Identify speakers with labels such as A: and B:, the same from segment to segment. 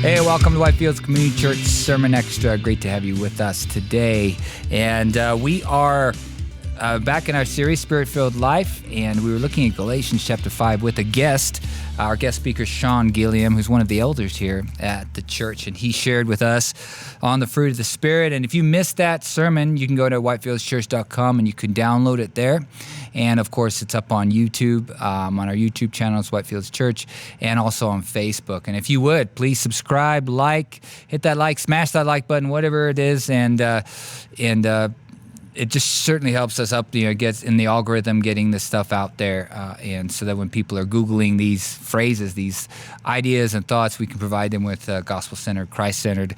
A: Hey, welcome to Whitefields Community Church Sermon Extra. Great to have you with us today. And we are back in our series, Spirit-Filled Life, and we were looking at Galatians chapter 5 with a guest, our guest speaker, Sean Gilliam, who's one of the elders here at the church, and he shared with us on the fruit of the Spirit. And if you missed that sermon, you can go to whitefieldschurch.com and you can download it there. And of course, it's up on YouTube, on our YouTube channel, it's Whitefields Church, and also on Facebook. And if you would, please subscribe, hit that like, smash that like button, whatever it is, and it just certainly helps us up, gets in the algorithm, getting this stuff out there, and so that when people are Googling these phrases, these ideas and thoughts, we can provide them with gospel-centered, Christ-centered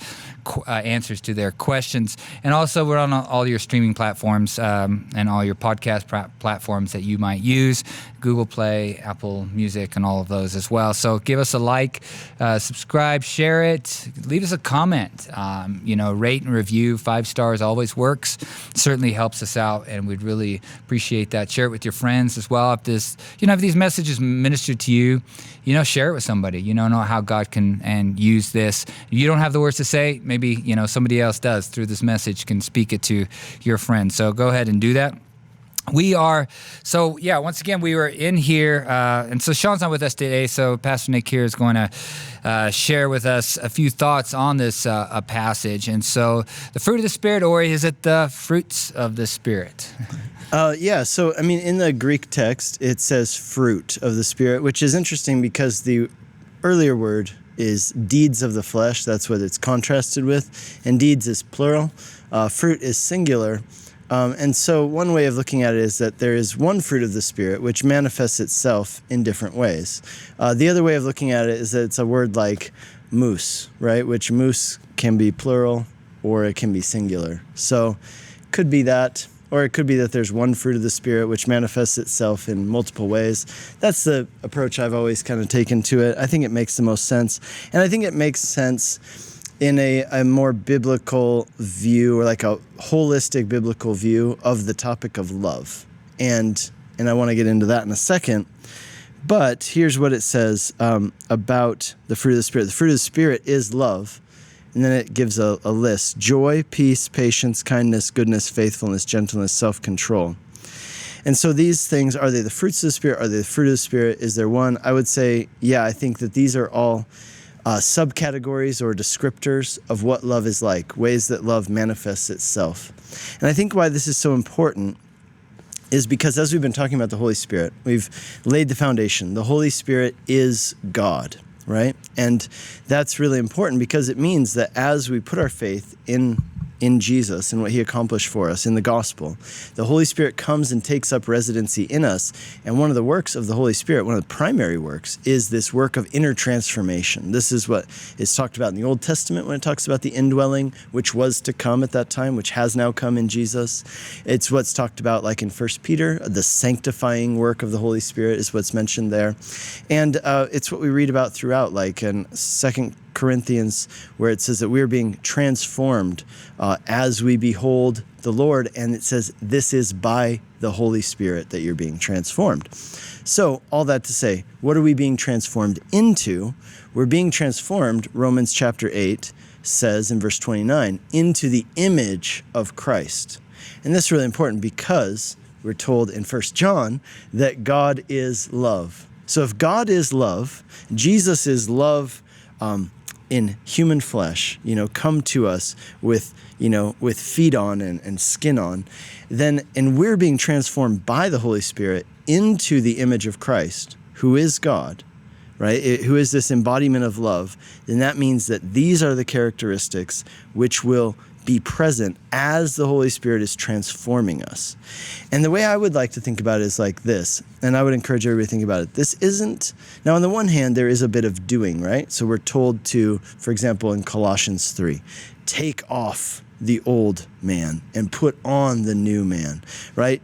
A: answers to their questions. And also, we're on all your streaming platforms and all your podcast platforms that you might use, Google Play, Apple Music, and all of those as well. So give us a like, subscribe, share it, leave us a comment, rate and review. 5 stars always works. Certainly helps us out, and we'd really appreciate that. Share it with your friends as well. If these messages minister to you, share it with somebody. Know how God can use this. If you don't have the words to say, maybe somebody else does through this message, can speak it to your friends. So go ahead and do that. Once again, we were in here, and so Sean's not with us today, so Pastor Nick here is going to share with us a few thoughts on this passage. And so the fruit of the Spirit, or is it the fruits of the Spirit?
B: In the Greek text, it says fruit of the Spirit, which is interesting because the earlier word is deeds of the flesh. That's what it's contrasted with, and deeds is plural. Fruit is singular. And so one way of looking at it is that there is one fruit of the Spirit which manifests itself in different ways. The other way of looking at it is that it's a word like moose, right? Which moose can be plural or it can be singular. So it could be that, or it could be that there's one fruit of the Spirit which manifests itself in multiple ways. That's the approach I've always kind of taken to it. I think it makes the most sense. And I think it makes sense in a more biblical view, or like a holistic biblical view of the topic of love. And I want to get into that in a second. But here's what it says about the fruit of the Spirit. The fruit of the Spirit is love. And then it gives a list: joy, peace, patience, kindness, goodness, faithfulness, gentleness, self-control. And so these things, are they the fruits of the Spirit? Are they the fruit of the Spirit? Is there one? I would say, I think that these are all subcategories or descriptors of what love is like, ways that love manifests itself. And I think why this is so important is because, as we've been talking about the Holy Spirit, we've laid the foundation. The Holy Spirit is God, right? And that's really important because it means that as we put our faith in Jesus and what he accomplished for us in the gospel, the Holy Spirit comes and takes up residency in us. And one of the works of the Holy Spirit, one of the primary works, is this work of inner transformation. This is what is talked about in the Old Testament when it talks about the indwelling, which was to come at that time, which has now come in Jesus. It's what's talked about like in 1 Peter, the sanctifying work of the Holy Spirit is what's mentioned there. And it's what we read about throughout, like in 2 Corinthians, where it says that we're being transformed as we behold the Lord, and it says this is by the Holy Spirit that you're being transformed. So all that to say, what are we being transformed into? We're being transformed, Romans chapter 8 says in verse 29, into the image of Christ. And this is really important because we're told in 1 John that God is love. So if God is love, Jesus is love in human flesh, come to us with feet on and skin on, and we're being transformed by the Holy Spirit into the image of Christ, who is God, right? Who is this embodiment of love, then that means that these are the characteristics which will be present as the Holy Spirit is transforming us. And the way I would like to think about it is like this, and I would encourage everybody to think about it. This isn't, now on the one hand, there is a bit of doing, right? So we're told to, for example, in Colossians 3, take off the old man and put on the new man, right?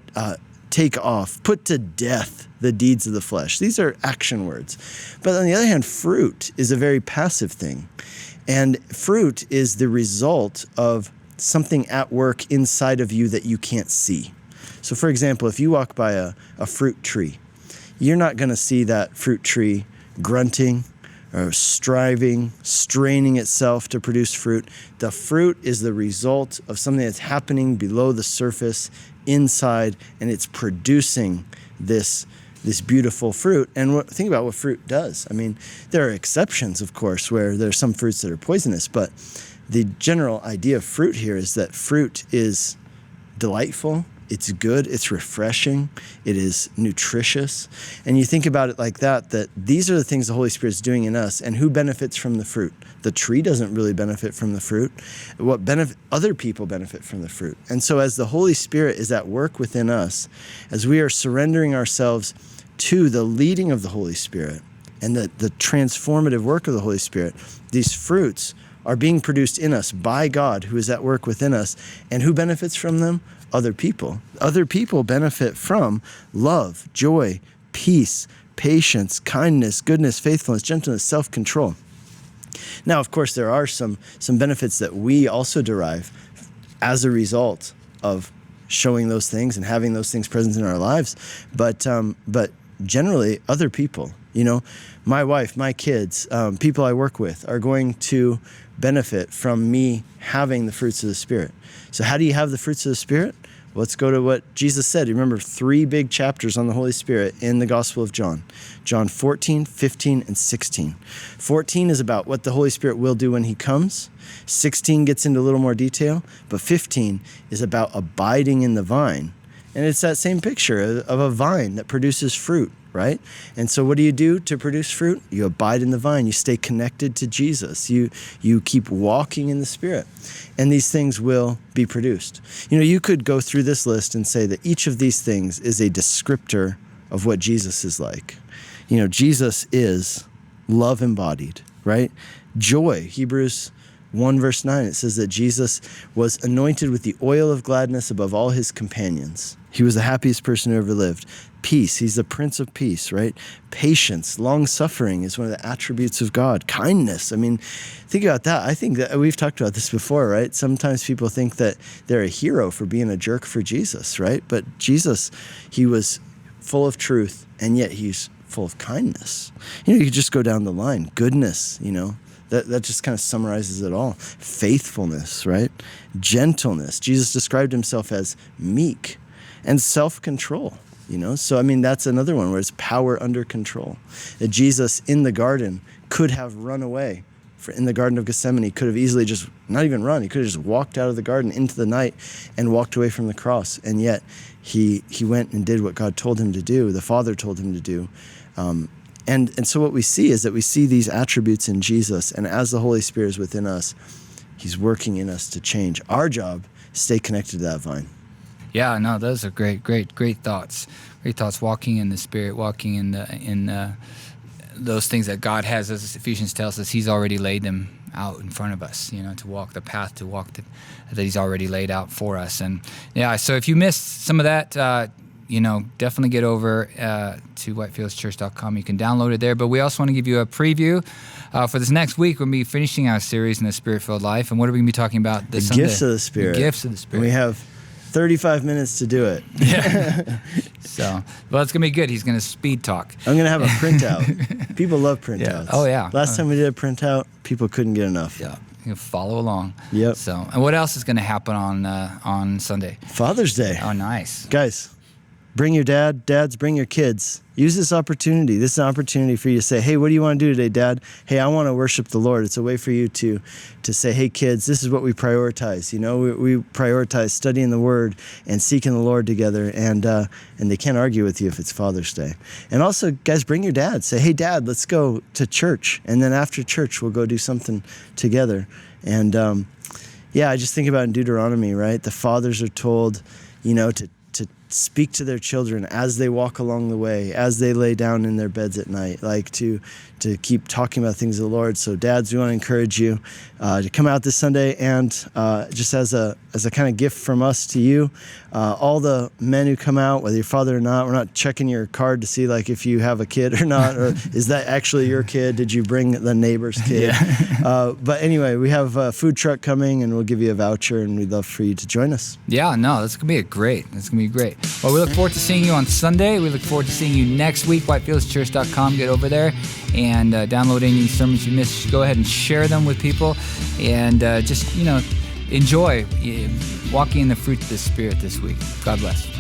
B: Take off, put to death the deeds of the flesh. These are action words. But on the other hand, fruit is a very passive thing. And fruit is the result of something at work inside of you that you can't see. So for example, if you walk by a fruit tree, you're not going to see that fruit tree grunting or striving, straining itself to produce fruit. The fruit is the result of something that's happening below the surface, inside, and it's producing this beautiful fruit. And think about what fruit does. I mean, there are exceptions, of course, where there are some fruits that are poisonous, but the general idea of fruit here is that fruit is delightful, it's good, it's refreshing, it is nutritious. And you think about it like that these are the things the Holy Spirit is doing in us, and who benefits from the fruit? The tree doesn't really benefit from the fruit. Other people benefit from the fruit. And so as the Holy Spirit is at work within us, as we are surrendering ourselves to the leading of the Holy Spirit and the transformative work of the Holy Spirit, these fruits are being produced in us by God who is at work within us. And who benefits from them? Other people. Other people benefit from love, joy, peace, patience, kindness, goodness, faithfulness, gentleness, self-control. Now, of course, there are some benefits that we also derive as a result of showing those things and having those things present in our lives. But generally, other people, my wife, my kids, people I work with are going to benefit from me having the fruits of the Spirit. So how do you have the fruits of the Spirit? Let's go to what Jesus said. You remember 3 big chapters on the Holy Spirit in the Gospel of John. John 14, 15, and 16. 14 is about what the Holy Spirit will do when he comes. 16 gets into a little more detail, but 15 is about abiding in the vine. And it's that same picture of a vine that produces fruit, right? And so what do you do to produce fruit? You abide in the vine. You stay connected to Jesus. You keep walking in the Spirit. And these things will be produced. You could go through this list and say that each of these things is a descriptor of what Jesus is like. Jesus is love embodied, right? Joy, Hebrews 1 verse 9, it says that Jesus was anointed with the oil of gladness above all his companions. He was the happiest person who ever lived. Peace, he's the Prince of Peace, right? Patience, long-suffering is one of the attributes of God. Kindness, think about that. I think that we've talked about this before, right? Sometimes people think that they're a hero for being a jerk for Jesus, right? But Jesus, he was full of truth, and yet he's full of kindness. You could just go down the line. Goodness, That just kind of summarizes it all. Faithfulness, right? Gentleness. Jesus described himself as meek and self-control, So, that's another one where it's power under control. That Jesus in the garden could have run away. In the Garden of Gethsemane, could have easily just, not even run, he could have just walked out of the garden into the night and walked away from the cross. And yet he went and did what God told him to do, the Father told him to do. And so what we see is that we see these attributes in Jesus, and as the Holy Spirit is within us, he's working in us to change. Our job, stay connected to that vine.
A: Yeah, no, those are great thoughts. Great thoughts. Walking in the Spirit, walking in those things that God has, as Ephesians tells us, he's already laid them out in front of us, to walk the path to walk that he's already laid out for us. And yeah, so if you missed some of that, definitely get over to whitefieldschurch.com. You can download it there. But we also want to give you a preview for this next week. We'll be finishing our series in the Spirit-Filled Life. And what are we going to be talking about this Sunday?
B: Gifts of the Spirit.
A: The gifts of the Spirit.
B: We have 35 minutes to do it.
A: Yeah. So, well, it's going to be good. He's going to speed talk.
B: I'm going to have a printout. People love printouts.
A: Yeah. Oh, yeah.
B: Last time we did a printout, people couldn't get enough.
A: Yeah. You can follow along.
B: Yep.
A: So, and what else is going to happen on Sunday?
B: Father's Day.
A: Oh, nice.
B: Guys, bring your dad. Dads, bring your kids. Use this opportunity. This is an opportunity for you to say, hey, what do you want to do today, Dad? Hey, I want to worship the Lord. It's a way for you to say, hey, kids, this is what we prioritize. We prioritize studying the Word and seeking the Lord together, and they can't argue with you if it's Father's Day. And also, guys, bring your dad. Say, hey, Dad, let's go to church, and then after church, we'll go do something together. And I just think about in Deuteronomy, right? The fathers are told, to speak to their children as they walk along the way, as they lay down in their beds at night, like to keep talking about things of the Lord. So dads, we want to encourage you to come out this Sunday, and just as a kind of gift from us to you, all the men who come out, whether you're father or not, we're not checking your card to see like if you have a kid or not, or is that actually your kid? Did you bring the neighbor's kid? Yeah. But anyway, we have a food truck coming, and we'll give you a voucher, and we'd love for you to join us.
A: Yeah, no, that's gonna be great. Well, we look forward to seeing you on Sunday. We look forward to seeing you next week. WhitefieldSchurch.com. Get over there and download any sermons you missed. Just go ahead and share them with people, and just enjoy walking in the fruit of the Spirit this week. God bless.